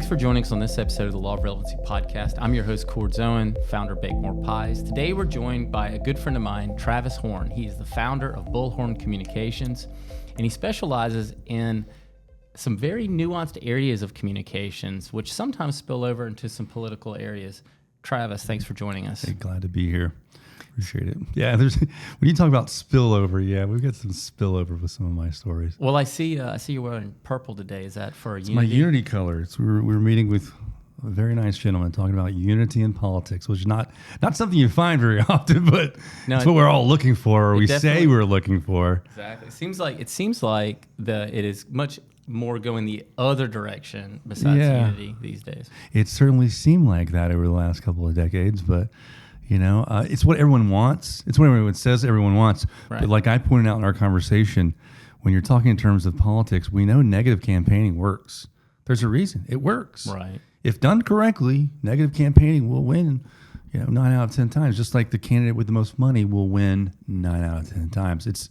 Thanks for joining us on this episode of the Law of Relevancy podcast. I'm your host, Cord Zoen, founder of Bake More Pies. Today, we're joined by a good friend of mine, Travis Horn. He is the founder of Bullhorn Communications, and he specializes in some very nuanced areas of communications, which sometimes spill over into some political areas. Travis, thanks for joining us. Hey, glad to be here. Appreciate it. Yeah, when you talk about spillover, yeah, we've got some spillover with some of my stories. Well, I see you're wearing purple today. Is that for unity? My unity color. We were meeting with a very nice gentleman talking about unity in politics, which is not something you find very often, but it's what we're all looking for, or we say we're looking for. Exactly. It seems like it is much more going the other direction besides unity these days. It certainly seemed like that over the last couple of decades, but it's what everyone wants. It's what everyone says everyone wants. Right. But like I pointed out in our conversation, when you're talking in terms of politics, we know negative campaigning works. There's a reason. It works. Right. If done correctly, negative campaigning will win, 9 out of 10 times, just like the candidate with the most money will win 9 out of 10 times. It's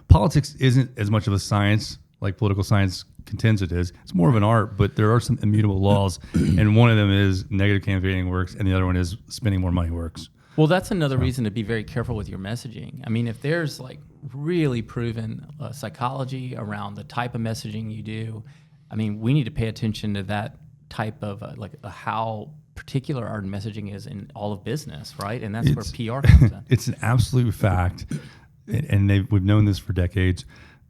politics isn't as much of a science like political science contends it is. It's more of an art, but there are some immutable laws, and one of them is negative campaigning works, and the other one is spending more money works. Well, that's another reason to be very careful with your messaging. I mean, if there's like really proven psychology around the type of messaging you do, I mean, we need to pay attention to that type of how particular our messaging is in all of business, right? And that's where PR comes in. It's an absolute fact, and we've known this for decades.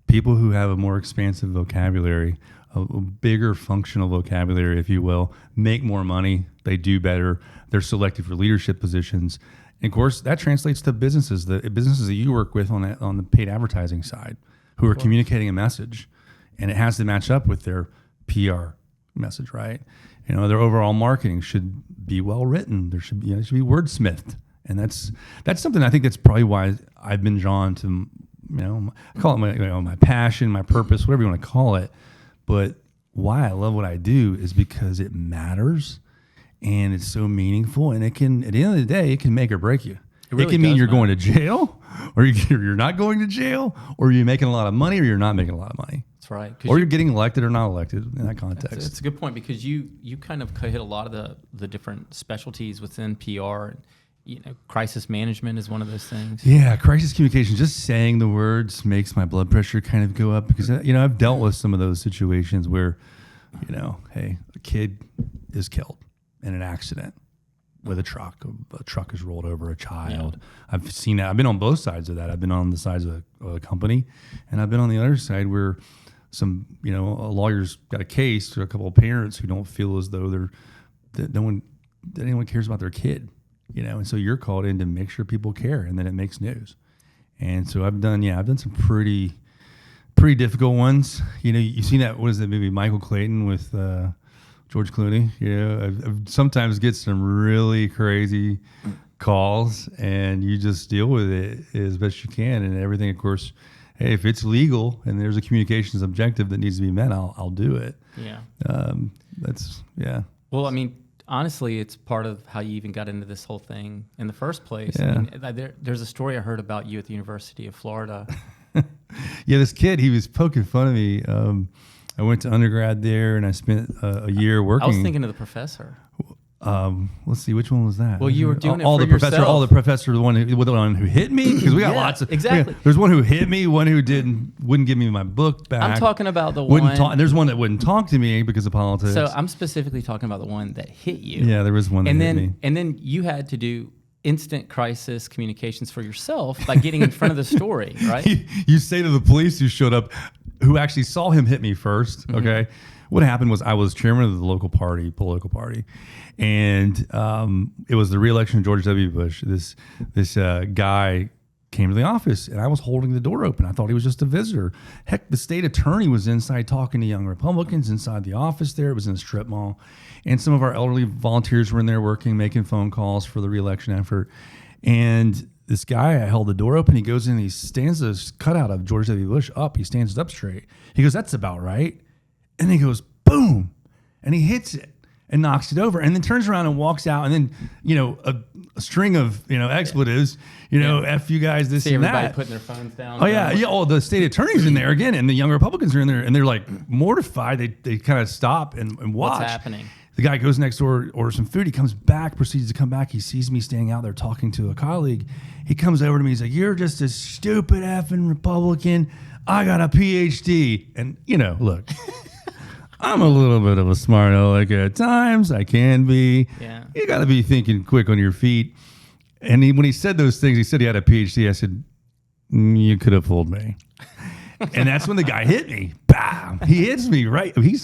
People who have a more expansive vocabulary, a bigger functional vocabulary, if you will, make more money. They do better. They're selected for leadership positions. And of course, that translates to businesses. The businesses that you work with on the paid advertising side, who are communicating a message, and it has to match up with their PR message, right? Their overall marketing should be well written. There should be it should be wordsmithed, and that's something I think that's probably why I've been drawn to. I call it my passion, my purpose, whatever you want to call it. But why I love what I do is because it matters and it's so meaningful. And it can, at the end of the day, it can make or break you. It can mean you're going to jail, or you're not going to jail, or you're making a lot of money, or you're not making a lot of money. That's right. Or you're getting elected or not elected in that context. It's a good point, because you kind of hit a lot of the different specialties within PR. Crisis management is one of those things. Yeah, crisis communication, just saying the words makes my blood pressure kind of go up, because, I've dealt with some of those situations where, hey, a kid is killed in an accident with a truck. A truck has rolled over a child. Yeah. I've seen that. I've been on both sides of that. I've been on the sides of a company, and I've been on the other side where some, a lawyer's got a case to a couple of parents who don't feel as though that anyone cares about their kid. And so you're called in to make sure people care, and then it makes news. And so I've done some pretty difficult ones. You've seen that, what is that movie, Michael Clayton with George Clooney? I've sometimes get some really crazy calls, and you just deal with it as best you can. And everything, of course, hey, if it's legal and there's a communications objective that needs to be met, I'll do it. Yeah. Well, I mean, honestly, it's part of how you even got into this whole thing in the first place. Yeah. I mean, there's a story I heard about you at the University of Florida. Yeah, this kid, he was poking fun of me. I went to undergrad there, and I spent a year working. I was thinking of the professor. Let's see, which one was that? Well, you were doing the yourself. The professor, the one who hit me, because we got lots of exactly. There's one who hit me, one who wouldn't give me my book back. I'm talking about the one. And there's one that wouldn't talk to me because of politics. So I'm specifically talking about the one that hit you. Yeah, there was one that hit me. And then you had to do instant crisis communications for yourself by getting in front of the story, right? You say to the police who showed up, who actually saw him hit me first, okay? What happened was I was chairman of the local political party, and it was the re-election of George W. Bush. This guy came to the office, and I was holding the door open. I thought he was just a visitor. Heck, the state attorney was inside talking to young Republicans inside the office there. It was in a strip mall, and some of our elderly volunteers were in there working, making phone calls for the re-election effort. And this guy, I held the door open. He goes in, and he stands this cutout of George W. Bush up. He stands it up straight. He goes, "That's about right." And he goes, boom, and he hits it and knocks it over, and then turns around and walks out. And then, a a string of expletives. F you guys, this See and everybody that. putting their phones down. Oh yeah. Oh, the state attorney's in there again, and the young Republicans are in there, and they're like mortified. They kind of stop and watch. What's happening? The guy goes next door, orders some food. He comes back, proceeds to come back. He sees me standing out there talking to a colleague. He comes over to me. He's like, "You're just a stupid effing Republican. I got a PhD." And, look, I'm a little bit of a smart aleck at times. I can be. Yeah. You got to be thinking quick on your feet. And when he said those things, he said he had a PhD. I said, you could have fooled me. And that's when the guy hit me. Bam! He hits me right. He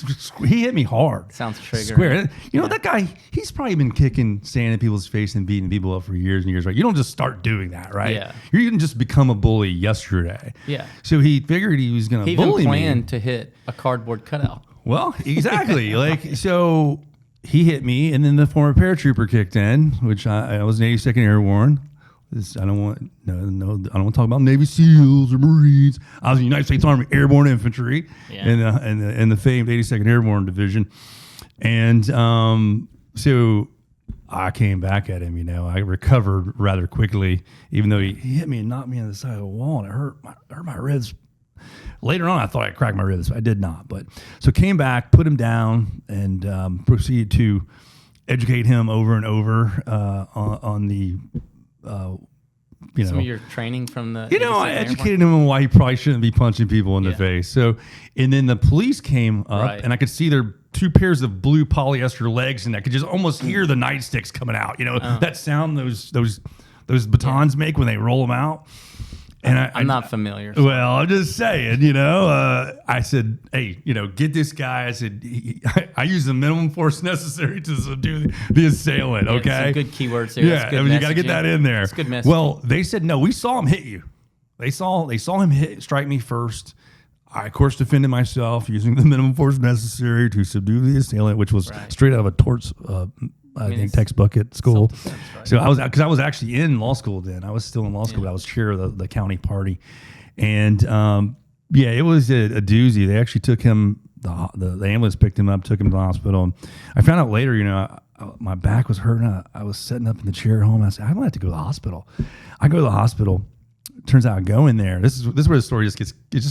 hit me hard. Sounds triggering. Square. That guy, he's probably been kicking sand in people's face and beating people up for years and years, right? You don't just start doing that, right? Yeah. You didn't just become a bully yesterday. Yeah. So he figured he was going to bully me. He even planned to hit a cardboard cutout. Well, exactly. So he hit me, and then the former paratrooper kicked in, which I was an 82nd Airborne. I don't want to talk about Navy SEALs or Marines. I was in the United States Army Airborne Infantry in the famed 82nd Airborne Division, and so I came back at him. I recovered rather quickly, even though he hit me and knocked me on the side of the wall, and it hurt my ribs. Later on, I thought I cracked my ribs. I did not, but so came back, put him down, and proceeded to educate him over and over on the. Some of your training from the I educated him on why he probably shouldn't be punching people in the face. So, and then the police came up, and I could see their 2 pairs of blue polyester legs, and I could just almost hear the nightsticks coming out. That sound those batons make when they roll them out. And I'm not familiar. So. Well, I'm just saying, I said, hey, get this guy. I said, I use the minimum force necessary to subdue the assailant, okay? Some good keywords there. Yeah, you got to get that in there. It's good messaging. Well, they said, no, we saw him hit you. They saw him strike me first. I, of course, defended myself using the minimum force necessary to subdue the assailant, which was straight out of a torts I think textbook at school. Right? So I was actually in law school then. I was still in law school, but I was chair of the county party, and it was a doozy. They actually took him. The ambulance picked him up, took him to the hospital. And I found out later, my back was hurting. I was sitting up in the chair at home. I said, I'm gonna have to go to the hospital. I go to the hospital. Turns out I go in there. This is where the story just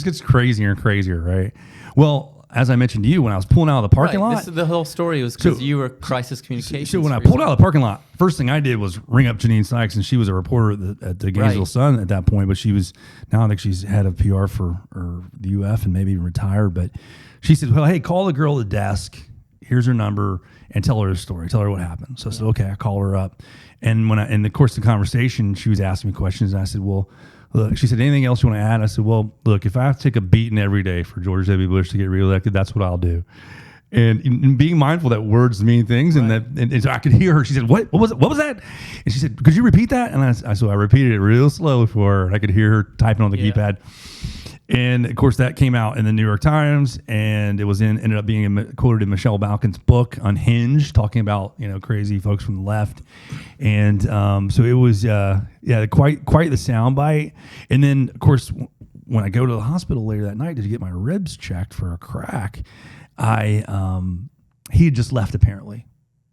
gets crazier and crazier, right? Well, as I mentioned to you, when I was pulling out of the parking lot. The whole story was because you were crisis communications. So when I pulled out of the parking lot, first thing I did was ring up Janine Sykes, and she was a reporter at the Gainesville Sun at that point, but I think she's head of PR for the UF and maybe even retired. But she said, well, hey, call the girl at the desk. Here's her number and tell her the story. Tell her what happened. So I said, okay, I call her up. And in the course of the conversation, she was asking me questions, and I said, well, look, she said, anything else you want to add? I said, well, look, if I have to take a beating every day for George W. Bush to get reelected, that's what I'll do. And being mindful that words mean things, and so I could hear her. She said, what was it? What was that? And she said, could you repeat that? And I repeated it real slowly for her. I could hear her typing on the keypad. And of course, that came out in the New York Times, and it ended up being quoted in Michelle Balkin's book Unhinged, talking about crazy folks from the left, and so it was quite the soundbite. And then of course, when I go to the hospital later that night to get my ribs checked for a crack, he had just left apparently.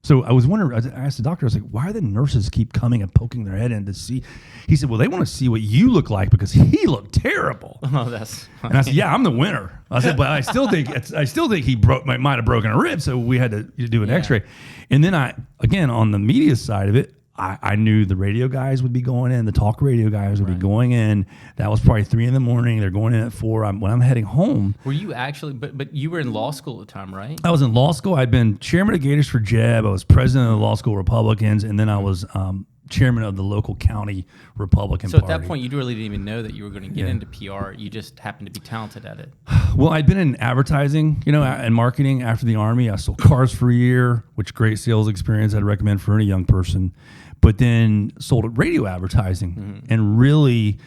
So I was wondering, I asked the doctor, I was like, why are the nurses keep coming and poking their head in to see? He said, well, they want to see what you look like because he looked terrible. Oh, that's funny. And I said, yeah, I'm the winner. I said, but I still think he might have broken a rib, so we had to do an X-ray. And then again, on the media side of it, I knew the radio guys would be going in, the talk radio guys would be going in. That was probably 3 a.m. They're going in at 4. When I'm heading home. Were you actually, but you were in law school at the time, right? I was in law school. I'd been chairman of Gators for Jeb. I was president of the law school Republicans, and then I was chairman of the local county Republican Party. So at that point, you really didn't even know that you were going to get into PR. You just happened to be talented at it. Well, I'd been in advertising, and marketing after the Army. I sold cars for a year, which great sales experience I'd recommend for any young person. But then sold at radio advertising and really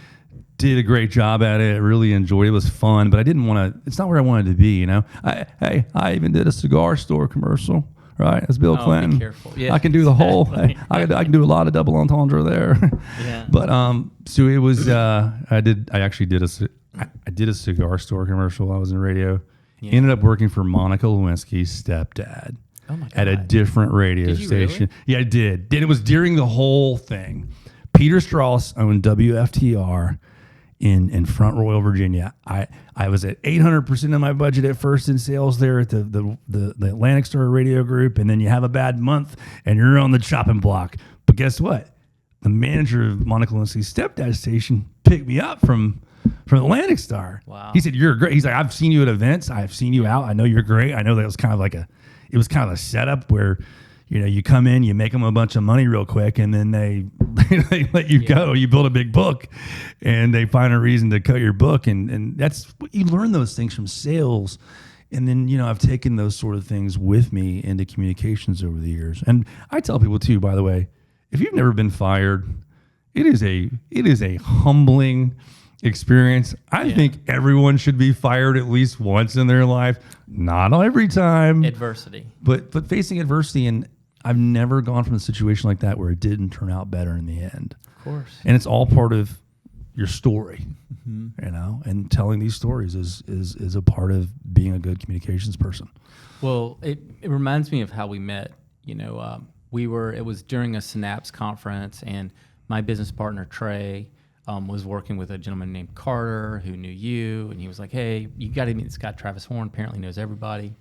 did a great job at it. Really enjoyed it. It was fun, but I didn't want to. It's not where I wanted to be, I even did a cigar store commercial. Right, as Bill Clinton. Be careful. Yeah, I can do the whole. I can do a lot of double entendre there. Yeah. But so it was. I actually did a cigar store commercial. I was in radio. Yeah. Ended up working for Monica Lewinsky's stepdad. Oh my God. at a different radio Did you station. really? Yeah, I did. It was during the whole thing. Peter Strauss owned WFTR in Front Royal, Virginia. I was at 800% of my budget at first in sales there at the Atlantic Star Radio Group, and then you have a bad month and you're on the chopping block. But guess what? The manager of Monica Lewinsky's stepdad station picked me up from Atlantic Star. Wow. He said, "You're great." He's like, "I've seen you at events. I've seen you out. I know you're great. I know that it was kind of a setup where, you come in, you make them a bunch of money real quick, and then they let you go. You build a big book, and they find a reason to cut your book, and that's you learn those things from sales." And then, I've taken those sort of things with me into communications over the years. And I tell people too, by the way, if you've never been fired, it is a humbling experience. I think everyone should be fired at least once in their life. Not every time. Adversity. But facing adversity, and I've never gone from a situation like that where it didn't turn out better in the end. Of course. And it's all part of your story, and telling these stories is a part of being a good communications person. Well, it reminds me of how we met. It was during a Synapse conference, and my business partner, Trey, was working with a gentleman named Carter who knew you, and he was like, "Hey, you got to meet this guy, Travis Horn, apparently knows everybody."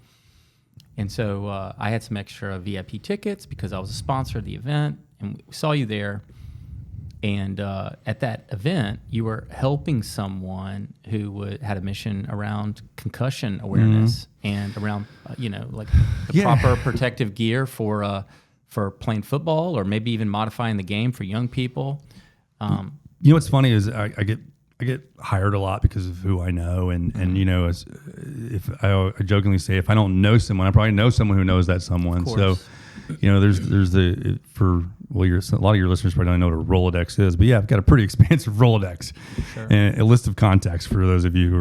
And so I had some extra VIP tickets because I was a sponsor of the event, and we saw you there. And at that event, you were helping someone who had a mission around concussion awareness and around, proper protective gear for playing football, or maybe even modifying the game for young people. What's funny is I get hired a lot because of who I know, and if I jokingly say, if I don't know someone, I probably know someone who knows that someone. So, there's a lot of your listeners probably don't know what a Rolodex is, but I've got a pretty expansive Rolodex, sure. And a list of contacts for those of you who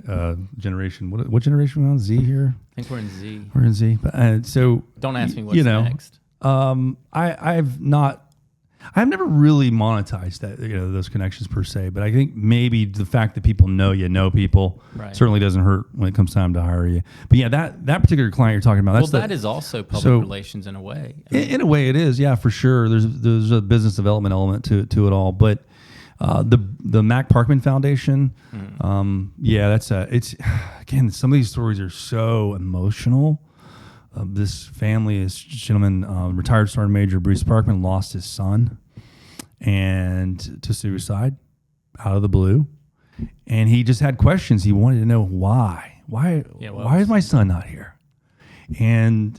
are generation. What generation are we on? Z here? I think we're in Z. We're in Z. But, so don't ask me what's next. I've never really monetized that, those connections per se, but I think maybe the fact that people know people certainly doesn't hurt when it comes time to hire you. But that particular client you're talking about, that is also public relations in a way. In a way it is, for sure. There's a business development element to it all. But the Mac Parkman Foundation, it's again, some of these stories are so emotional. This family, this gentleman, retired Sergeant Major Bruce Parkman, lost his son and to suicide out of the blue, and he just had questions. He wanted to know why is my son not here, and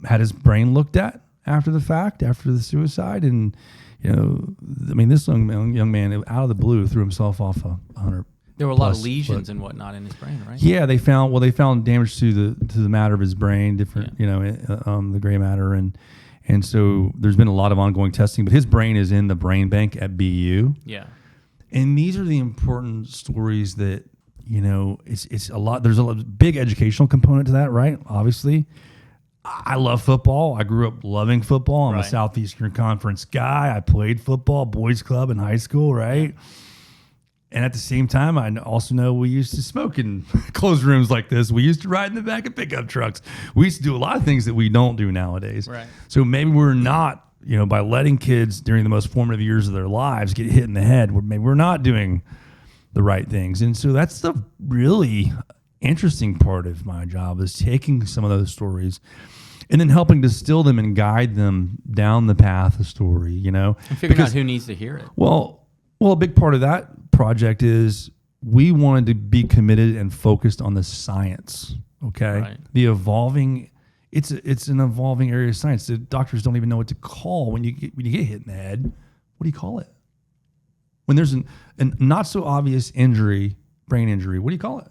had his brain looked at after the fact, after the suicide, and this young man out of the blue threw himself off a 100. There were a lot of lesions and whatnot in his brain, right? Yeah, they found damage to the matter of his brain, the gray matter, and so there's been a lot of ongoing testing. But his brain is in the brain bank at BU. Yeah, and these are the important stories that it's a lot. There's a big educational component to that, right? Obviously, I love football. I grew up loving football. I'm a Southeastern Conference guy. I played football, boys club in high school, right? Yeah. And at the same time, I also know we used to smoke in closed rooms like this. We used to ride in the back of pickup trucks. We used to do a lot of things that we don't do nowadays. Right. So maybe we're not, by letting kids during the most formative years of their lives get hit in the head, maybe we're not doing the right things. And so that's the really interesting part of my job, is taking some of those stories and then helping distill them and guide them down the path of story, And figuring out who needs to hear it. Well, a big part of that project is we wanted to be committed and focused on the science. Okay, right. The evolving, it's an evolving area of science. The doctors don't even know what to call when you get hit in the head. What do you call it? When there's an not so obvious injury, brain injury, what do you call it?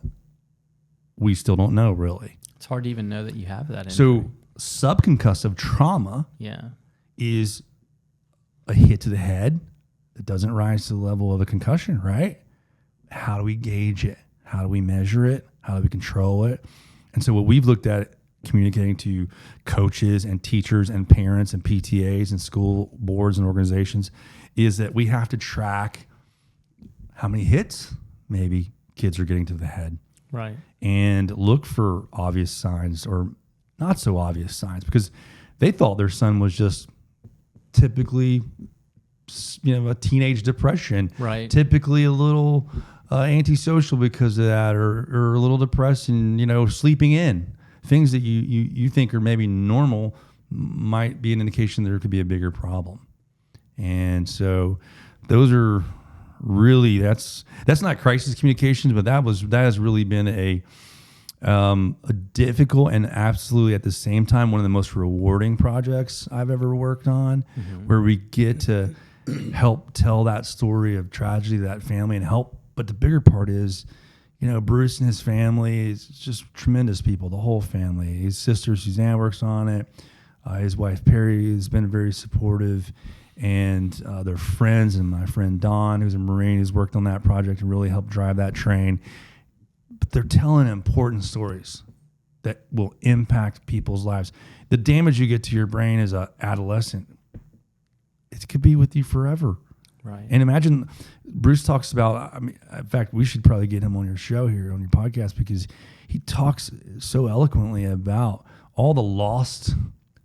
We still don't know really. It's hard to even know that you have that injury. So subconcussive trauma, is a hit to the head. It doesn't rise to the level of a concussion, right? How do we gauge it? How do we measure it? How do we control it? And so what we've looked at communicating to coaches and teachers and parents and PTAs and school boards and organizations is that we have to track how many hits maybe kids are getting to the head. Right. And look for obvious signs or not so obvious signs, because they thought their son was just typically, a teenage depression, right? Typically a little antisocial because of that, or a little depressed and sleeping in. Things that you think are maybe normal might be an indication there could be a bigger problem. And so those are really, that's not crisis communications, but that has really been a difficult and absolutely at the same time one of the most rewarding projects I've ever worked on, where we get to help tell that story of tragedy to that family and help. But the bigger part is, Bruce and his family is just tremendous people, the whole family. His sister Suzanne works on it. His wife Perry has been very supportive, and their friends, and my friend Don, who's a Marine, who's worked on that project and really helped drive that train. But they're telling important stories that will impact people's lives. The damage you get to your brain as an adolescent, it could be with you forever. Right. And imagine, Bruce talks about, in fact, we should probably get him on your show here, on your podcast, because he talks so eloquently about all the lost,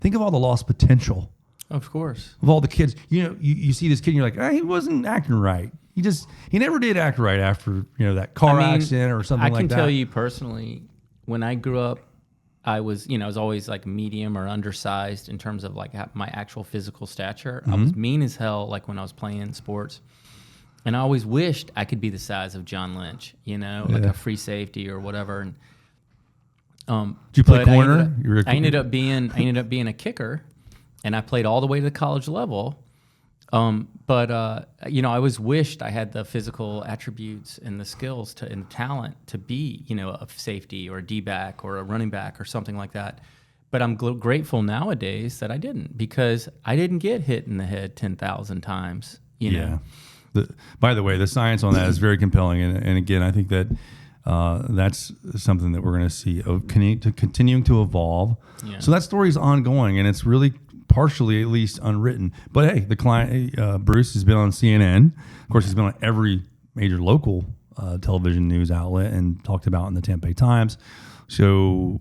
think of all the lost potential. Of course. Of all the kids. You see this kid and you're like, he wasn't acting right. He never did act right after, that car accident or something like that. I can tell you personally, when I grew up, I was always like medium or undersized in terms of like my actual physical stature. I was mean as hell, like when I was playing sports. And I always wished I could be the size of John Lynch, like a free safety or whatever. And did you play corner? I ended up being a kicker, and I played all the way to the college level. But I always wished I had the physical attributes and the skills and talent to be, a safety or a D-back or a running back or something like that. But I'm grateful nowadays that I didn't, because I didn't get hit in the head 10,000 times, know. By the way, the science on that is very compelling. And again, I think that that's something that we're going to see continuing to evolve. Yeah. So that story is ongoing, and it's really partially at least unwritten. But hey, the client, Bruce, has been on CNN. Of course, he's been on every major local television news outlet and talked about in the Tampa Bay Times. So,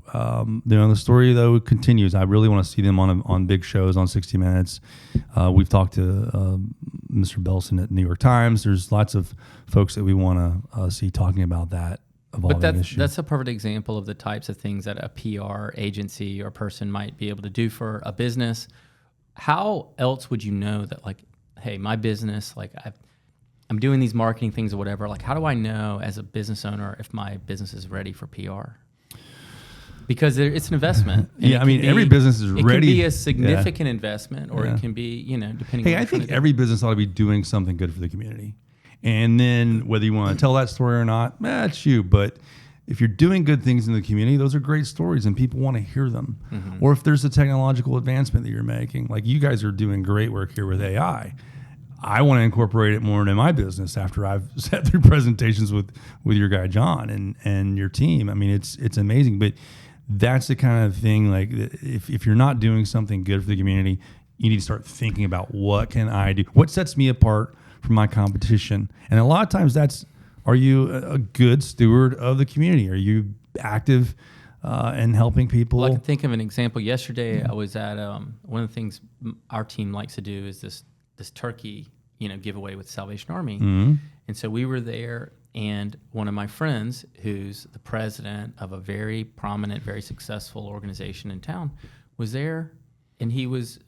the story, though, continues. I really want to see them on big shows on 60 Minutes. We've talked to Mr. Belson at New York Times. There's lots of folks that we want to see talking about that evolving issue. But that's a perfect example of the types of things that a PR agency or person might be able to do for a business. How else would you know that, like, hey, my business, like I'm doing these marketing things or whatever. Like, how do I know as a business owner if my business is ready for PR? Because it's an investment. Yeah, every business is ready. It can be a significant investment, or it can be, depending on Hey, I think every business ought to be doing something good for the community. And then whether you want to tell that story or not, it's you. But if you're doing good things in the community, those are great stories and people want to hear them. Mm-hmm. Or if there's a technological advancement that you're making, like you guys are doing great work here with AI. I want to incorporate it more into my business after I've sat through presentations with your guy, John, and your team. It's amazing. But that's the kind of thing, like if you're not doing something good for the community, you need to start thinking about what can I do? What sets me apart from my competition? And a lot of times are you a good steward of the community? Are you active in helping people? Well, I can think of an example. Yesterday, I was at one of the things our team likes to do is this turkey, giveaway with Salvation Army. Mm-hmm. And so we were there, and one of my friends, who's the president of a very prominent, very successful organization in town, was there, and he was,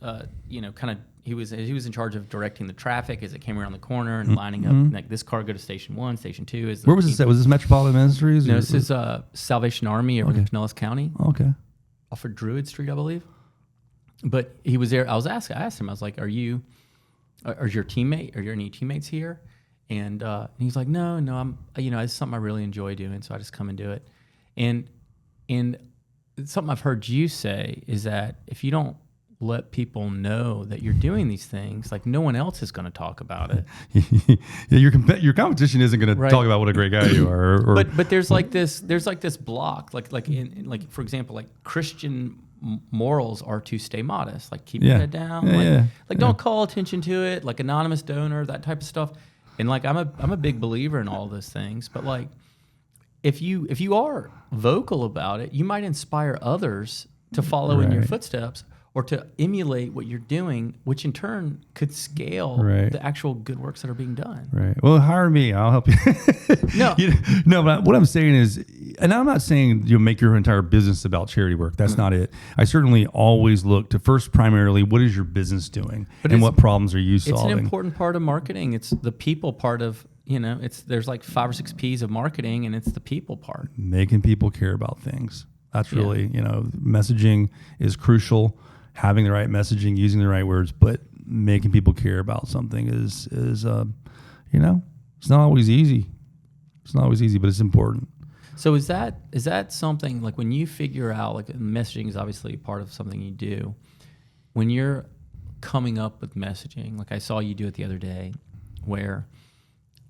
he was in charge of directing the traffic as it came around the corner and lining up, like this car go to station 1, station 2. Where was this at? Was this Metropolitan Ministries? No, this is Salvation Army over in Pinellas County. Okay. Off of Druid Street, I believe. But he was there. I asked him, I was like, are your teammate, are there any teammates here? And he's like, no, I'm, it's something I really enjoy doing, so I just come and do it. And something I've heard you say is that if you don't let people know that you're doing these things, like no one else is going to talk about it. Your competition isn't going to talk about what a great guy you are. But there's like this block, like for example, like Christian morals are to stay modest, like keep your head down, don't call attention to it, like anonymous donor, that type of stuff. And like I'm a big believer in all those things, but like if you are vocal about it, you might inspire others to follow in your Right. footsteps or to emulate what you're doing, which in turn could scale Right. the actual good works that are being done. Right. Well, hire me. I'll help you. No. No, but what I'm saying is, and I'm not saying you'll make your entire business about charity work. That's not it. I certainly always look to first, primarily, what is your business doing, and what problems are you solving? It's an important part of marketing. It's the people part of, there's like 5 or 6 P's of marketing, and it's the people part. Making people care about things. That's really, messaging is crucial. Having the right messaging, using the right words, but making people care about something is it's not always easy. It's not always easy, but it's important. So is that something like when you figure out, like messaging is obviously part of something you do, when you're coming up with messaging, like I saw you do it the other day, where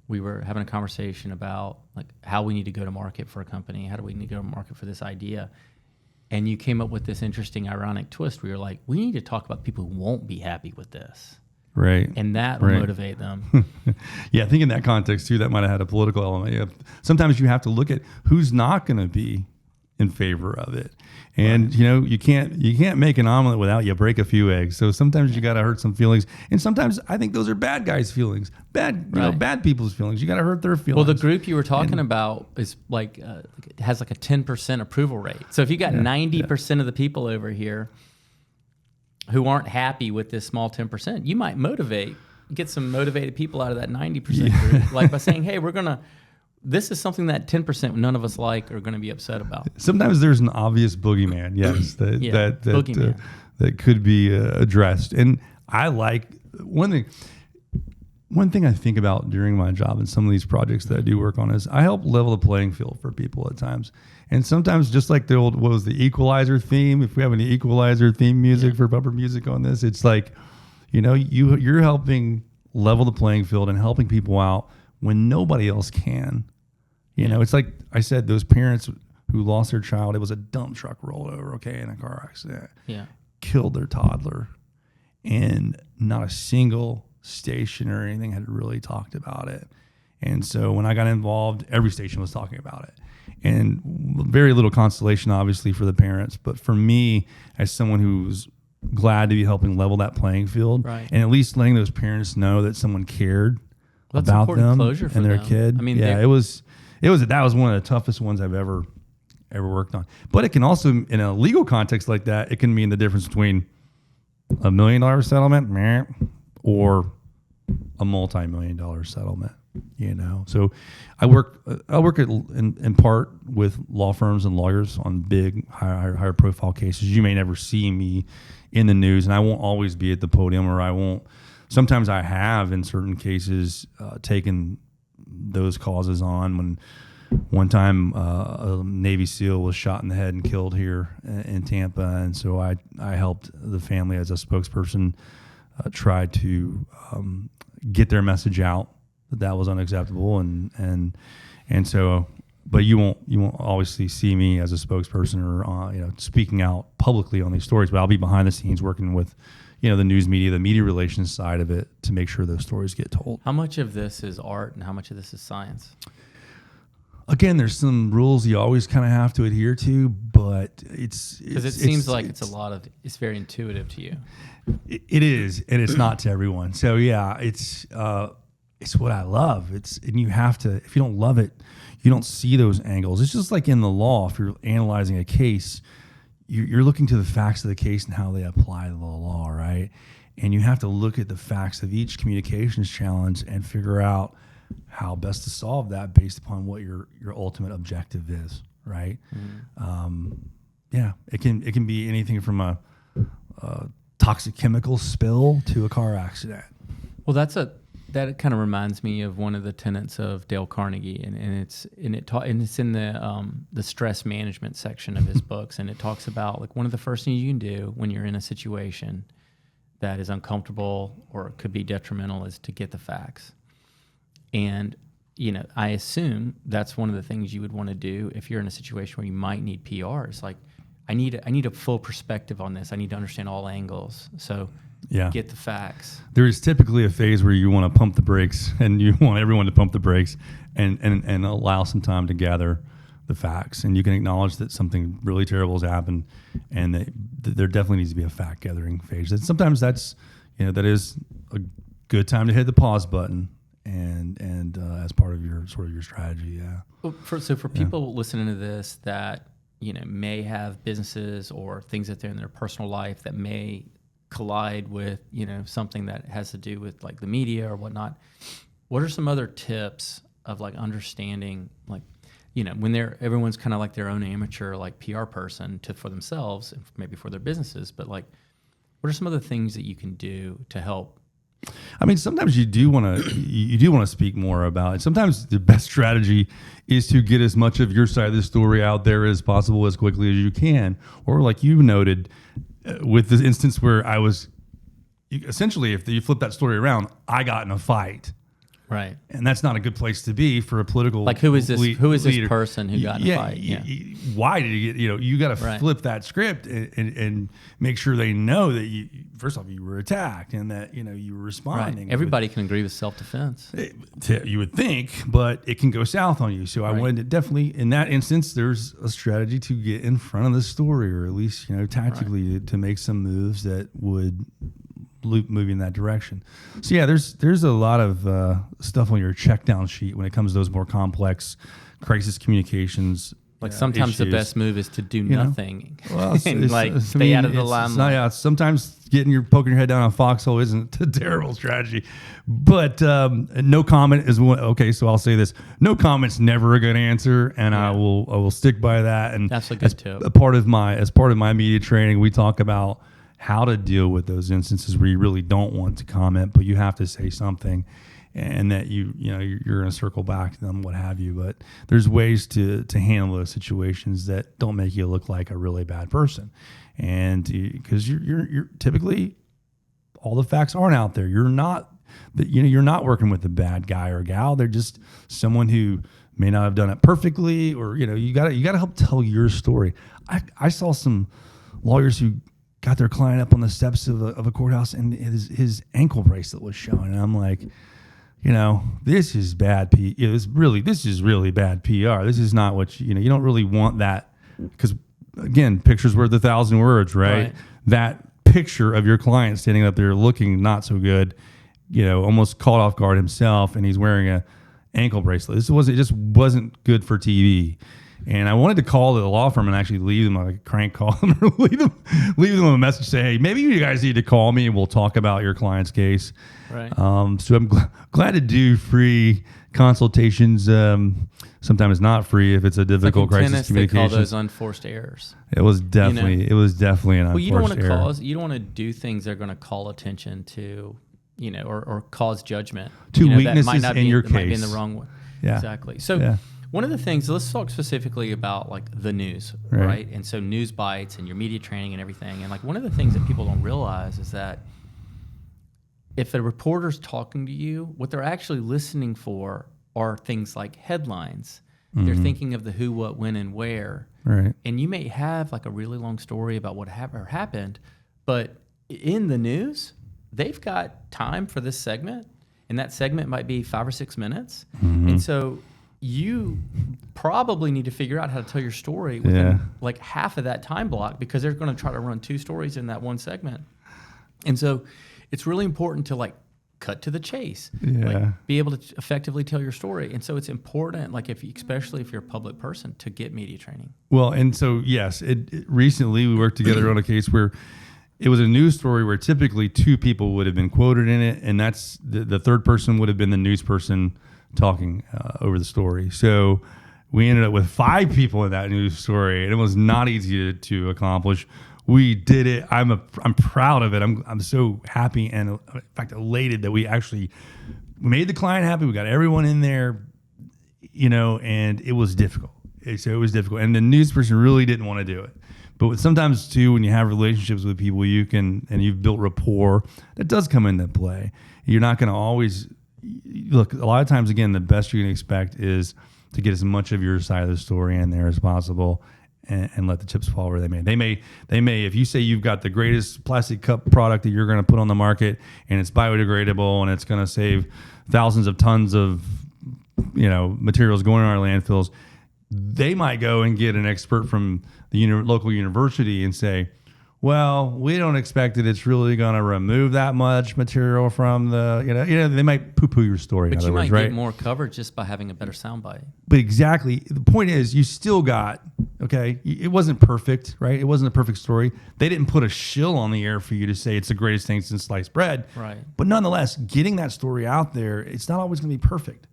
we were having a conversation about like how we need to go to market for a company, how do we need to go to market for this idea, and you came up with this interesting ironic twist where you're like, we need to talk about people who won't be happy with this. Right. And that will motivate them. Yeah, I think in that context too, that might have had a political element. Yeah. Sometimes you have to look at who's not going to be in favor of it. And you can't make an omelet without you break a few eggs. So sometimes you got to hurt some feelings. And sometimes I think those are bad guys' feelings, bad people's feelings. You got to hurt their feelings. Well, the group you were talking about is like it has like a 10% approval rate. So if you got 90% of the people over here who aren't happy with this small 10%, you might get some motivated people out of that 90% group, like by saying, hey, this is something that 10% none of us like are going to be upset about. Sometimes there's an obvious boogeyman, yes, that could be addressed. And I like one thing I think about during my job and some of these projects that I do work on is I help level the playing field for people at times. And sometimes, just like the old, what was the Equalizer theme? If we have any Equalizer theme music for bumper music on this, it's like, you're helping level the playing field and helping people out when nobody else can. It's like I said, those parents who lost their child, it was a dump truck rolled over, in a car accident. Yeah. Killed their toddler. And not a single station or anything had really talked about it. And so when I got involved, every station was talking about it. And very little consolation, obviously, for the parents. But for me, as someone who's glad to be helping level that playing field, right, and at least letting those parents know that someone cared That's about them closure for and their them. kid. I mean, that was one of the toughest ones I've ever worked on. But it can also, in a legal context like that, it can mean the difference between $1 million settlement or a multi-million-dollar settlement. So I work in part with law firms and lawyers on big, higher profile cases. You may never see me in the news, and I won't always be at the podium, or I won't. Sometimes I have, in certain cases, taken those causes on. When one time a Navy SEAL was shot in the head and killed here in Tampa, and so I helped the family as a spokesperson try to get their message out that was unacceptable, and so. But you won't obviously see me as a spokesperson or speaking out publicly on these stories. But I'll be behind the scenes working with the news media, the media relations side of it, to make sure those stories get told. How much of this is art and how much of this is science? Again, there's some rules you always kind of have to adhere to, but it's because it seems like it's very intuitive to you. It is, and it's not to everyone. So yeah, it's what I love. And you have to, if you don't love it, you don't see those angles. It's just like in the law, if you're analyzing a case, you're looking to the facts of the case and how they apply to the law, right? And you have to look at the facts of each communications challenge and figure out how best to solve that based upon what your ultimate objective is, right? Mm-hmm. It can be anything from a toxic chemical spill to a car accident. Well, that kind of reminds me of one of the tenets of Dale Carnegie, and it's in the stress management section of his books, and it talks about like one of the first things you can do when you're in a situation that is uncomfortable or could be detrimental is to get the facts. And I assume that's one of the things you would want to do if you're in a situation where you might need PR. It's like I need a full perspective on this. I need to understand all angles. So. Yeah. Get the facts. There is typically a phase where you want to pump the brakes, and you want everyone to pump the brakes and allow some time to gather the facts, and you can acknowledge that something really terrible has happened, and that there definitely needs to be a fact gathering phase. And sometimes that's, that is a good time to hit the pause button, and as part of your strategy. Yeah. Well, for people listening to this that may have businesses or things that they're in their personal life that may collide with something that has to do with like the media or whatnot, what are some other tips of like understanding, like when everyone's kind of like their own amateur like PR person for themselves and maybe for their businesses, but like what are some other things that you can do to help? I mean, sometimes you do want to speak more about it. Sometimes the best strategy is to get as much of your side of the story out there as possible as quickly as you can. Or like you noted with this instance where I was essentially, if you flip that story around, I got in a fight. Right. And that's not a good place to be for a political like who is this leader. Person who got in a fight? Why did you get, you got to flip that script and make sure they know that first off, you were attacked and that, you were responding. Right. Everybody can agree with self-defense. You would think, but it can go south on you. So I wanted to definitely, in that instance, there's a strategy to get in front of the story, or at least, tactically to make some moves that would moving in that direction. So yeah, there's a lot of stuff on your check down sheet when it comes to those more complex crisis communications. Like sometimes issues. The best move is to do nothing. Well, and stay out of the limelight. Sometimes poking your head down a foxhole isn't a terrible strategy, but no comment is one. Okay, so I'll say this: no comment's never a good answer, and I will stick by that. And that's a good tip. As part of my media training, we talk about how to deal with those instances where you really don't want to comment, but you have to say something, and that you're going to circle back to them, what have you. But there's ways to handle those situations that don't make you look like a really bad person, and because you're typically all the facts aren't out there. You're not working with a bad guy or gal. They're just someone who may not have done it perfectly, or you got to help tell your story. I saw some lawyers who got their client up on the steps of a courthouse, and his ankle bracelet was showing. And I'm like, this is bad. This is really bad PR. This is not what you don't really want that, because again, picture's worth 1,000 words, right? That picture of your client standing up there looking not so good, almost caught off guard himself, and he's wearing a ankle bracelet. It just wasn't good for TV. And I wanted to call the law firm and actually leave them a crank call or leave them a message, say, hey, maybe you guys need to call me and we'll talk about your client's case. Right. So I'm glad to do free consultations. Sometimes it's not free if it's a difficult crisis communication. They call those unforced errors. It was definitely an unforced error. You don't want to do things that are going to call attention to, or cause judgment. To weaknesses that might not in your case. Might be in the wrong way. Yeah. Exactly. So. One of the things, let's talk specifically about like the news, right? And so news bites and your media training and everything. And like one of the things that people don't realize is that if a reporter's talking to you, what they're actually listening for are things like headlines. Mm-hmm. They're thinking of the who, what, when, and where. Right. And you may have like a really long story about what happened, but in the news, they've got time for this segment, and that segment might be 5 or 6 minutes. Mm-hmm. And so you probably need to figure out how to tell your story within like half of that time block, because they're going to try to run 2 stories in that one segment. And so it's really important to like cut to the chase, like be able to effectively tell your story. And so it's important, like especially if you're a public person, to get media training. Well, and so yes, recently we worked together on a case where it was a news story where typically 2 people would have been quoted in it, and that's the third person would have been the news person talking over the story. So we ended up with 5 people in that news story, and it was not easy to accomplish. We did it. I'm proud of it. I'm so happy and in fact elated that we actually made the client happy. We got everyone in there, and it was difficult. So it was difficult, and the news person really didn't want to do it. But sometimes too, when you have relationships with people, and you've built rapport, that does come into play. You're not going to always look. A lot of times, again, the best you can expect is to get as much of your side of the story in there as possible, and let the chips fall where they may. They may. If you say you've got the greatest plastic cup product that you're going to put on the market, and it's biodegradable, and it's going to save thousands of tons of materials going in our landfills, they might go and get an expert from the local university and say, well, we don't expect that it's really going to remove that much material from the, they might poo-poo your story. But in you other might words, get right? more coverage just by having a better soundbite. But exactly. The point is, you still got, okay, it wasn't perfect, right? It wasn't a perfect story. They didn't put a shill on the air for you to say it's the greatest thing since sliced bread. Right. But nonetheless, getting that story out there, it's not always going to be perfect.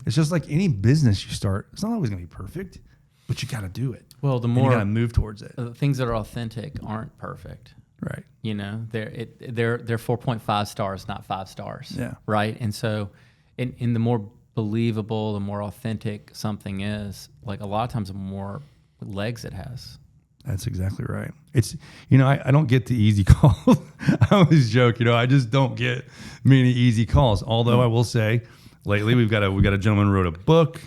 It's just like any business you start, it's not always going to be perfect, but you got to do it. Well, the and more you got to move towards it. Things that are authentic aren't perfect. Right. They're 4.5 stars, not 5 stars. Yeah. Right. And so, in the more believable, the more authentic something is, like a lot of times, the more legs it has. That's exactly right. It's, I don't get the easy calls. I always joke, I just don't get many easy calls. Although I will say, lately we've got a gentleman who wrote a book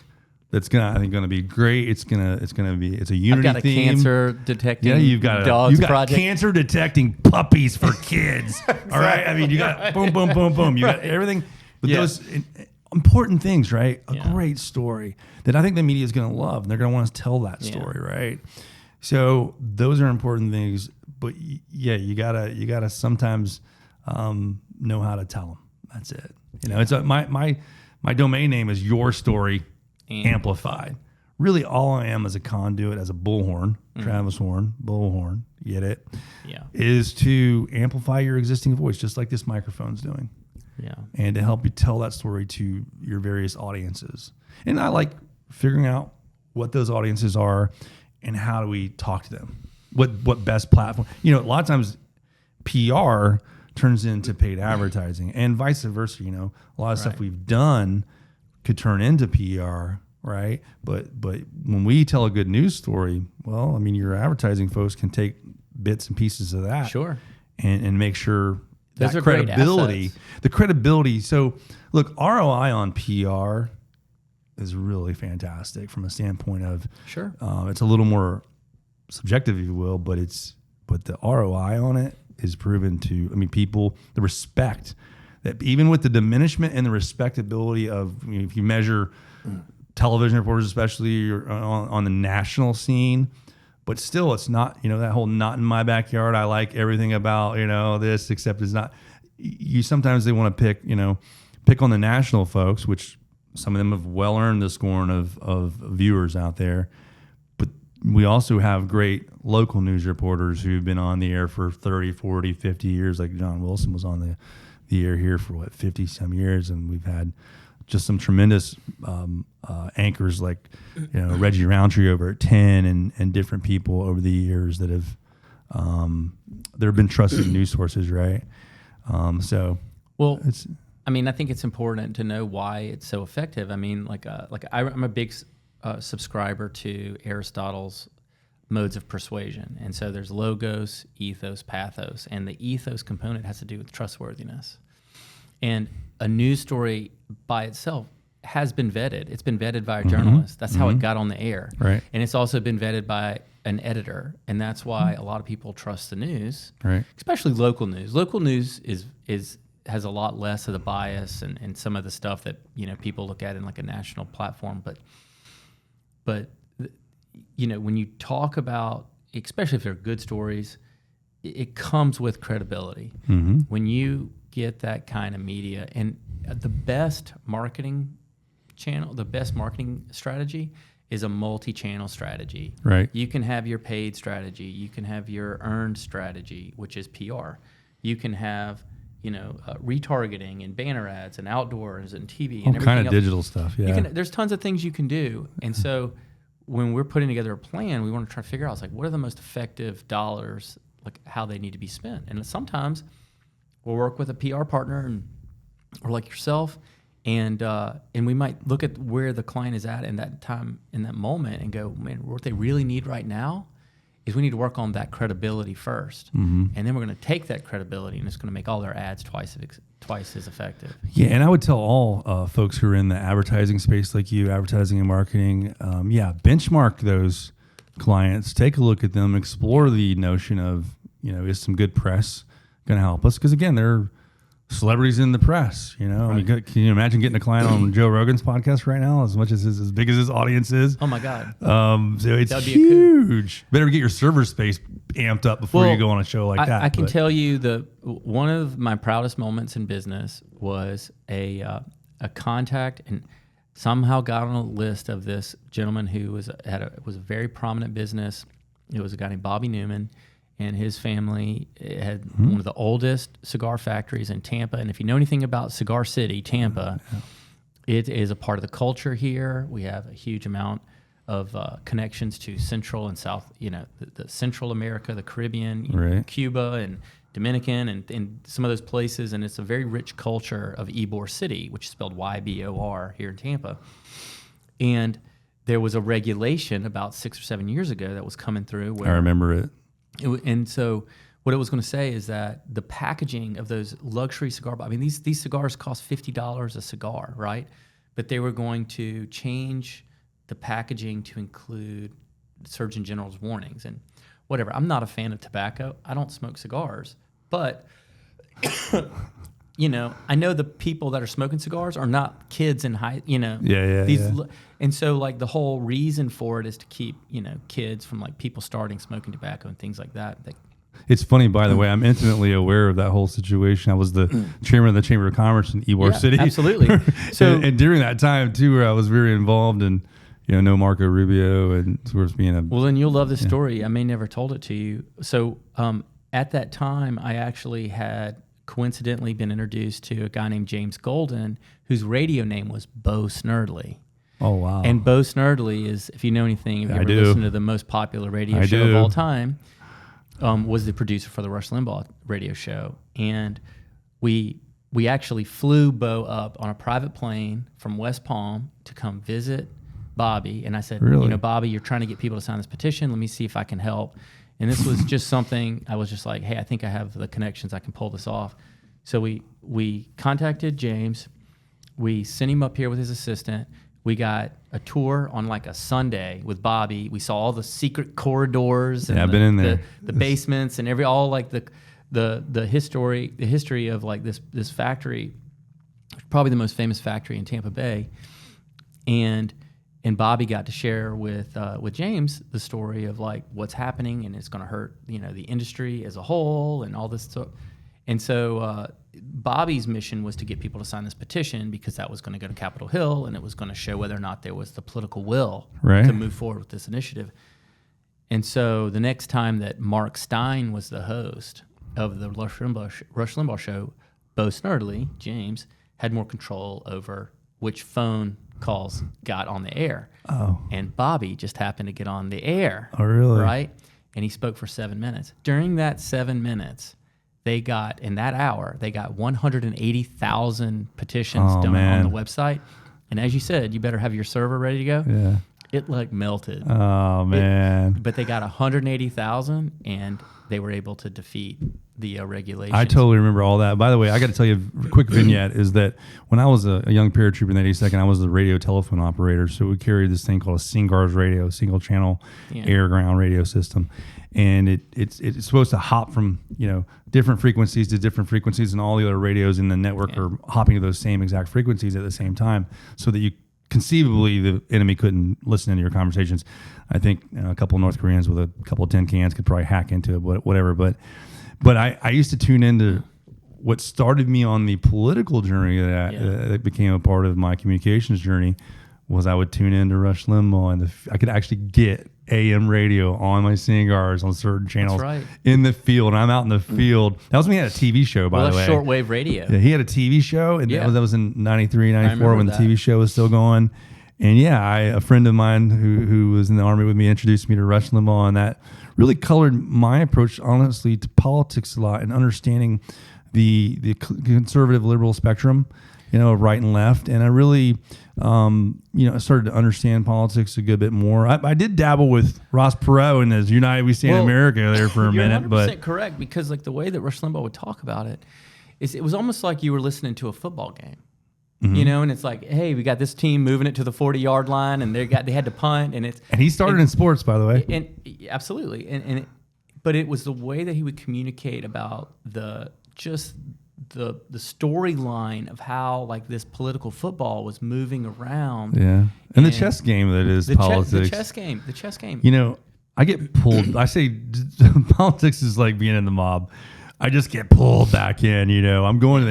that's gonna be great. It's a Unity I've got a theme. cancer detecting You've got dogs project. cancer detecting puppies for kids. All right, I mean you got boom, boom, boom, boom. You got everything, but those important things, right? A great story that I think the media is going to love, and they're going to want to tell that story, right? So those are important things, but you gotta sometimes know how to tell them. That's it. It's my domain name is Your Story Amplified. Really, all I am is a conduit, as a bullhorn, Travis Horn, bullhorn, get it? Yeah. Is to amplify your existing voice, just like this microphone's doing. Yeah. And to help you tell that story to your various audiences. And I like figuring out what those audiences are and how do we talk to them. What best platform? A lot of times PR turns into paid advertising and vice versa. A lot of stuff we've done could turn into PR, right? But when we tell a good news story, well, I mean, your advertising folks can take bits and pieces of that, and make sure those that are great credibility, assets. the credibility. So, look, ROI on PR is really fantastic from a standpoint of it's a little more subjective, if you will, but the ROI on it is proven to. I mean, people, the respect that even with the diminishment and the respectability of, if you measure television reporters, especially on the national scene, but still it's not, that whole not in my backyard. I like everything about, this, except it's not, sometimes they want to pick on the national folks, which some of them have well earned the scorn of viewers out there. But we also have great local news reporters who've been on the air for 30, 40, 50 years. Like John Wilson was on the air here for 50 some years, and we've had just some tremendous anchors like Reggie Roundtree over at 10 and different people over the years that have been trusted news sources, right? I think it's important to know why it's so effective. I mean, I'm a big subscriber to Aristotle's modes of persuasion, and so there's logos, ethos, pathos, and the ethos component has to do with trustworthiness. And a news story by itself has been vetted. It's been vetted by a journalist. That's how it got on the air. Right. And it's also been vetted by an editor, and that's why a lot of people trust the news, right? Especially local news. Local news has a lot less of the bias and some of the stuff that people look at in like a national platform. But when you talk about, especially if they're good stories, it comes with credibility. Mm-hmm. When you get that kind of media, and the best marketing channel, the best marketing strategy is a multi-channel strategy. Right. You can have your paid strategy. You can have your earned strategy, which is PR. You can have retargeting and banner ads and outdoors and TV and everything kind of else. Digital stuff. Yeah. There's tons of things you can do, and so when we're putting together a plan, we want to try to figure out what are the most effective dollars, like how they need to be spent. And sometimes we'll work with a PR partner or like yourself, and we might look at where the client is at in that time, in that moment, and go, man, what they really need right now is we need to work on that credibility first, and then we're going to take that credibility and it's going to make all their ads twice as effective. Yeah, and I would tell all folks who are in the advertising space like you, advertising and marketing, benchmark those clients, take a look at them, explore the notion of, is some good press going to help us? Because again, they're celebrities in the press. You know, Right. can you imagine getting a client on Joe Rogan's podcast right now? As much as big as his audience is. Oh my God. So it's That'd be huge. Better get your server space amped up before you go on a show like that. I can tell you one of my proudest moments in business was a contact, and somehow got on a list of this gentleman who was a very prominent business. It was a guy named Bobby Newman, and his family had one of the oldest cigar factories in Tampa. And if you know anything about Cigar City, Tampa, it is a part of the culture here. We have a huge amount of connections to Central and South, the Central America, the Caribbean, Cuba, and Dominican, and some of those places. And it's a very rich culture of Ybor City, which is spelled Y-B-O-R here in Tampa. And there was a regulation about 6 or 7 years ago that was coming through. Where I remember it. And so what it was going to say is that the packaging of those luxury cigar, these cigars cost $50 a cigar, right? But they were going to change the packaging to include Surgeon General's warnings and whatever. I'm not a fan of tobacco. I don't smoke cigars, but I know the people that are smoking cigars are not kids in high, and so like the whole reason for it is to keep, kids from like people starting smoking tobacco and things like that. It's funny, by the way, I'm intimately aware of that whole situation. I was the chairman of the Chamber of Commerce in Ybor City. Absolutely. So and during that time too, where I was very involved in, no Marco Rubio and sort of being a... Well, then you'll love this story. I may never told it to you. So at that time, I actually had coincidentally been introduced to a guy named James Golden, whose radio name was Bo Snerdley. Oh, wow. And Bo Snerdley is, if you know anything, if you ever listened to the most popular radio show of all time, was the producer for the Rush Limbaugh radio show. And we actually flew Bo up on a private plane from West Palm to come visit Bobby. And I said, Bobby, you're trying to get people to sign this petition. Let me see if I can help. And this was just something I was just like, hey, I think I have the connections. I can pull this off. So we contacted James. We sent him up here with his assistant. We got a tour on like a Sunday with Bobby. We saw all the secret corridors and I've been in there. The basements and all like the history of like this factory, probably the most famous factory in Tampa Bay. And Bobby got to share with James the story of like what's happening, and it's going to hurt the industry as a whole and all this stuff. And so Bobby's mission was to get people to sign this petition because that was going to go to Capitol Hill, and it was going to show whether or not there was the political will to move forward with this initiative. And so the next time that Mark Stein was the host of the Rush Limbaugh show, Bo Snerdley, James, had more control over which phone calls got on the air. Oh. And Bobby just happened to get on the air. Oh, really? Right? And he spoke for 7 minutes. During that 7 minutes, in that hour, they got 180,000 petitions done on the website. And as you said, you better have your server ready to go. Yeah. It like melted. Oh, man. But they got 180,000, and they were able to defeat the regulations. I totally remember all that. By the way, I got to tell you a quick vignette is that when I was a young paratrooper in the 82nd, I was the radio telephone operator. So we carried this thing called a SINGARS radio, single channel air ground radio system. And it's supposed to hop from, different frequencies to different frequencies, and all the other radios in the network are hopping to those same exact frequencies at the same time, so that you conceivably the enemy couldn't listen into your conversations. I think a couple of North Koreans with a couple of tin cans could probably hack into it, whatever. But I used to tune into what started me on the political journey that became a part of my communications journey. Was I would tune into Rush Limbaugh, and I could actually get AM radio on my SINGARS on certain channels in the field. And I'm out in the field. That was when he had a TV show, by the way. Shortwave radio. Yeah, he had a TV show, and that was in 93, 94 when the TV show was still going. And a friend of mine who was in the Army with me introduced me to Rush Limbaugh, and that really colored my approach, honestly, to politics a lot and understanding the conservative liberal spectrum, of right and left. And I really, started to understand politics a good bit more. I did dabble with Ross Perot and his United We Stand America there for a minute. You're 100% correct, because like the way that Rush Limbaugh would talk about it is it was almost like you were listening to a football game. Mm-hmm. And it's like, hey, we got this team moving it to the 40-yard line, and they had to punt, and he started in sports, by the way. And absolutely. But it was the way that he would communicate about the storyline of how like this political football was moving around. Yeah, and the chess game that is politics. The chess game. You know, I get pulled. I say politics is like being in the mob. I just get pulled back in. You know, I'm going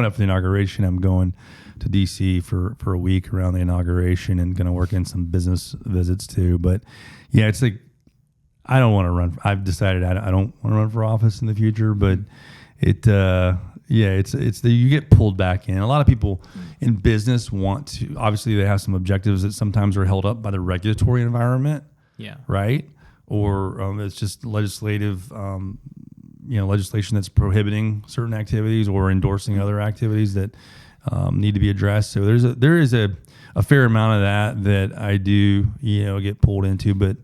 up for the inauguration. I'm going to DC for a week around the inauguration and going to work in some business visits too. But yeah, it's like I don't want to run. I've decided I don't want to run for office in the future. But it's you get pulled back in. A lot of people in business want to. Obviously, they have some objectives that sometimes are held up by the regulatory environment. Yeah. Right. Or it's just legislative. Legislation that's prohibiting certain activities or endorsing other activities that need to be addressed. So there is a fair amount of that I do get pulled into, but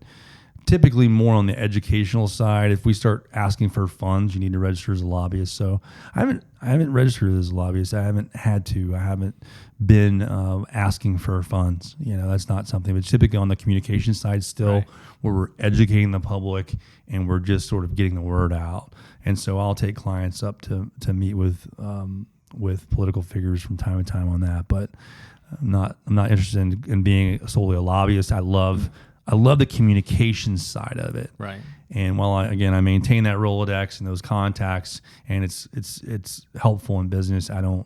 typically more on the educational side. If we start asking for funds, you need to register as a lobbyist. So I haven't registered as a lobbyist. I haven't had to. I haven't been asking for funds. That's not something. But typically on the communication side, still right. where we're educating the public and we're just sort of getting the word out. And so I'll take clients up to meet with political figures from time to time on that. But I'm not interested in being solely a lobbyist. I love the communication side of it. Right. And while I maintain that Rolodex and those contacts, and it's helpful in business, I don't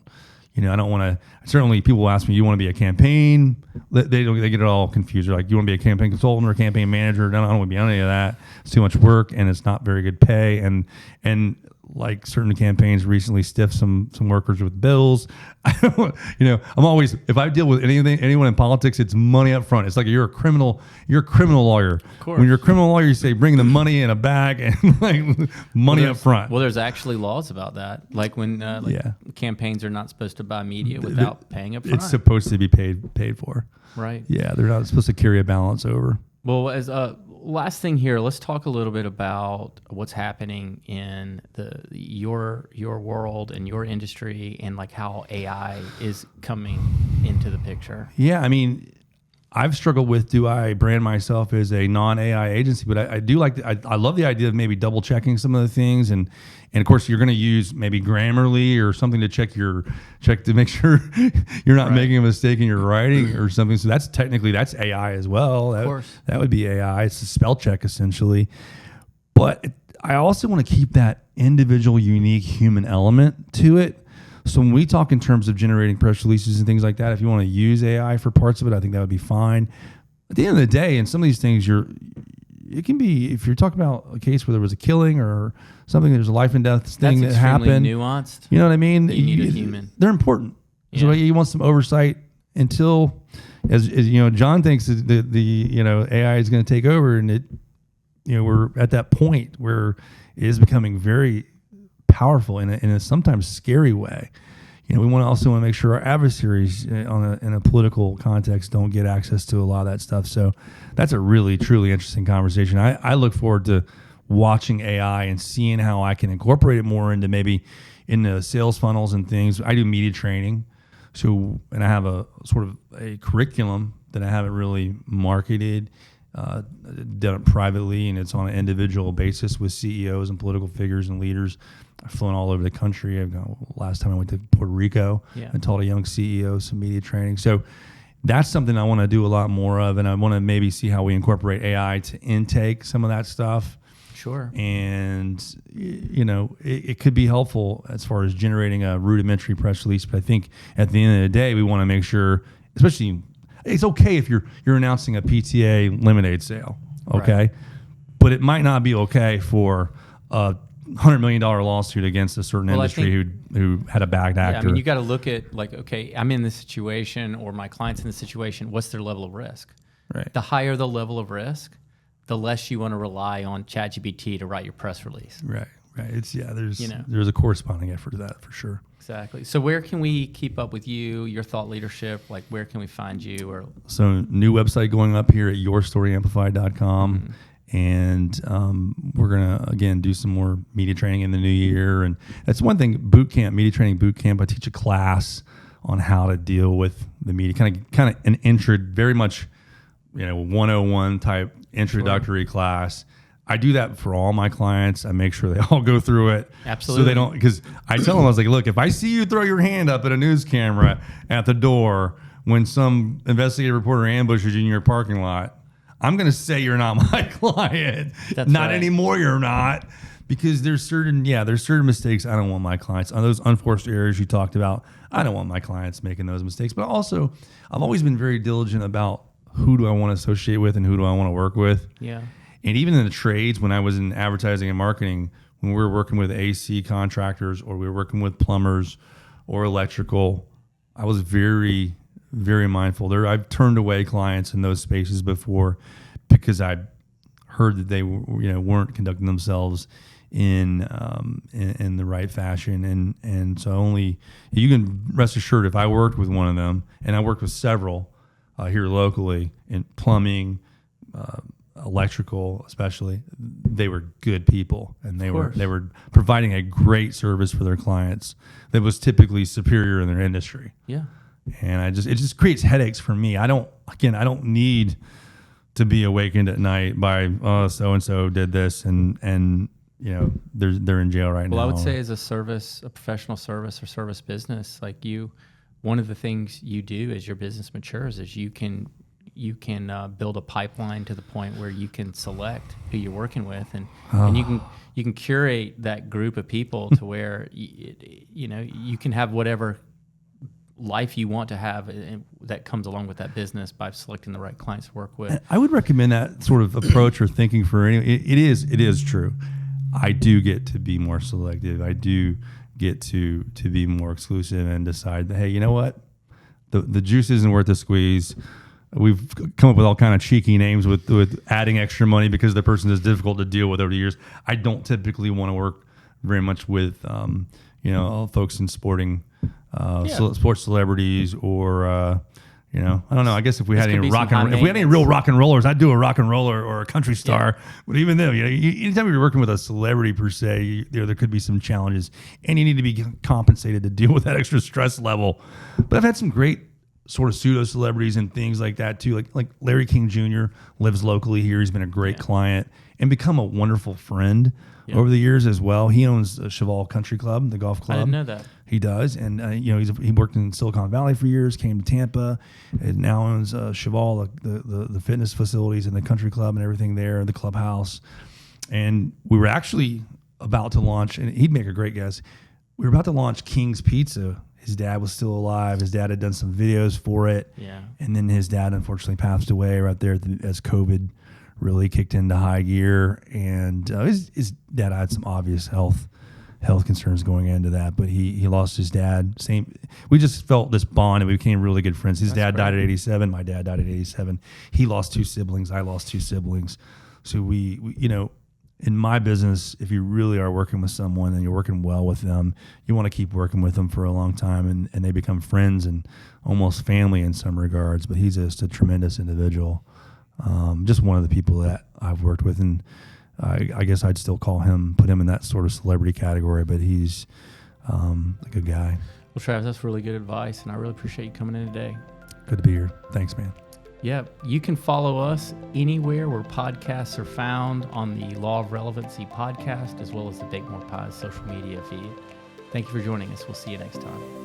want to. Certainly, people ask me, "You want to be a campaign?" They get it all confused. They're like, "You want to be a campaign consultant or a campaign manager?" No, I don't want to be on any of that. It's too much work, and it's not very good pay. And like certain campaigns recently stiffed some workers with bills. I'm always, if I deal with anyone in politics, it's money up front. It's like you're a criminal lawyer. Of course. When you're a criminal lawyer, you say bring the money in a bag and like money up front. Well, there's actually laws about that. Like when campaigns are not supposed to buy media without paying up front. It's supposed to be paid for. Right. Yeah, they're not supposed to carry a balance over. Well, as last thing here, let's talk a little bit about what's happening in your world and your industry, and like how AI is coming into the picture. Yeah, I mean, I've struggled with, do I brand myself as a non-AI agency? But I do like, I love the idea of maybe double checking some of the things. And of course, you're going to use maybe Grammarly or something to check to make sure you're not making a mistake in your writing or something. So that's AI as well. Of course. That would be AI. It's a spell check essentially. But I also want to keep that individual, unique human element to it. So when we talk in terms of generating press releases and things like that, if you want to use AI for parts of it, I think that would be fine. At the end of the day, in some of these things, it can be, if you're talking about a case where there was a killing or something, there's a life and death thing that happened. That's nuanced. You know what I mean? You need a human. They're important. Yeah. So you want some oversight until, as John thinks the AI is going to take over, and we're at that point where it is becoming very powerful in a sometimes scary way. We also want to make sure our adversaries in a political context don't get access to a lot of that stuff. So that's a really, truly interesting conversation. I look forward to watching AI and seeing how I can incorporate it more into maybe in the sales funnels and things. I do media training. So, and I have a sort of a curriculum that I haven't really marketed, done it privately, and it's on an individual basis with CEOs and political figures and leaders. I've flown all over the country. Last time I went to Puerto Rico and taught a young CEO some media training. So that's something I want to do a lot more of, and I want to maybe see how we incorporate AI to intake some of that stuff. Sure. And, it could be helpful as far as generating a rudimentary press release. But I think at the end of the day, we want to make sure, especially, it's okay if you're announcing a PTA lemonade sale, okay? Right. But it might not be okay for a $100 million lawsuit against a certain industry who had a bad actor. Yeah, I mean, you got to look at like, okay, I'm in this situation, or my client's in this situation. What's their level of risk? Right. The higher the level of risk, the less you want to rely on ChatGPT to write your press release. Right. It's there's a corresponding effort to that for sure. Exactly. So where can we keep up with you, your thought leadership? Like, where can we find you? So new website going up here at yourstoryamplify.com. Mm-hmm. And we're going to, again, do some more media training in the new year. And that's one thing, media training boot camp. I teach a class on how to deal with the media, kind of an intro, very much, 101 type introductory class. I do that for all my clients. I make sure they all go through it. Absolutely. So they don't, because I tell them, I was like, look, if I see you throw your hand up at a news camera at the door when some investigative reporter ambushes you in your parking lot, I'm going to say you're not my client. That's not right. anymore, you're not. Because there's certain mistakes I don't want my clients, on those unforced errors you talked about, I don't want my clients making those mistakes. But also, I've always been very diligent about who do I want to associate with and who do I want to work with. Yeah. And even in the trades, when I was in advertising and marketing, when we were working with AC contractors or we were working with plumbers or electrical, I was very, very mindful. I've turned away clients in those spaces before because I heard that they weren't conducting themselves in the right fashion, and so only you can rest assured if I worked with one of them, and I worked with several here locally in plumbing, electrical especially, they were good people, and they were providing a great service for their clients that was typically superior in their industry. Yeah. And it just creates headaches for me. I don't need to be awakened at night by so and so did this and they're in jail right now. Well, I would say as a professional service or service business, like one of the things you do as your business matures is you can build a pipeline to the point where you can select who you're working with, and you can curate that group of people to where you can have whatever life you want to have that comes along with that business by selecting the right clients to work with. I would recommend that sort of approach or thinking for any. It is true. I do get to be more selective. I do get to be more exclusive and decide that, hey, you know what? The juice isn't worth the squeeze. We've come up with all kind of cheeky names with adding extra money because the person is difficult to deal with over the years. I don't typically want to work very much with folks in sporting sports celebrities or I don't know. I guess if we had any real rock and rollers, I'd do a rock and roller or a country star. Yeah. But even then, anytime you're working with a celebrity per se, there could be some challenges, and you need to be compensated to deal with that extra stress level. But I've had some great sort of pseudo celebrities and things like that too. Like Larry King Jr. lives locally here. He's been a great client and become a wonderful friend over the years as well. He owns Cheval Country Club, the golf club. I didn't know that. He does, and he worked in Silicon Valley for years, came to Tampa, and now owns Cheval, the fitness facilities and the country club and everything there, the clubhouse. And we were actually about to launch, and he'd make a great guest. We were about to launch King's Pizza. His dad was still alive. His dad had done some videos for it, and then his dad unfortunately passed away right there as COVID really kicked into high gear, and his dad had some obvious health concerns going into that, but he lost his dad. We just felt this bond, and we became really good friends. His dad died at 87. My dad died at 87. He lost 2 siblings. I lost 2 siblings. So we in my business, if you really are working with someone and you're working well with them, you want to keep working with them for a long time, and they become friends and almost family in some regards. But he's just a tremendous individual. Just one of the people that I've worked with, and I guess I'd still put him in that sort of celebrity category, but he's a good guy. Well, Travis, that's really good advice, and I really appreciate you coming in today. Good to be here. Thanks, man. Yeah, you can follow us anywhere where podcasts are found on the Law of Relevancy podcast, as well as the Bake More Pies social media feed. Thank you for joining us. We'll see you next time.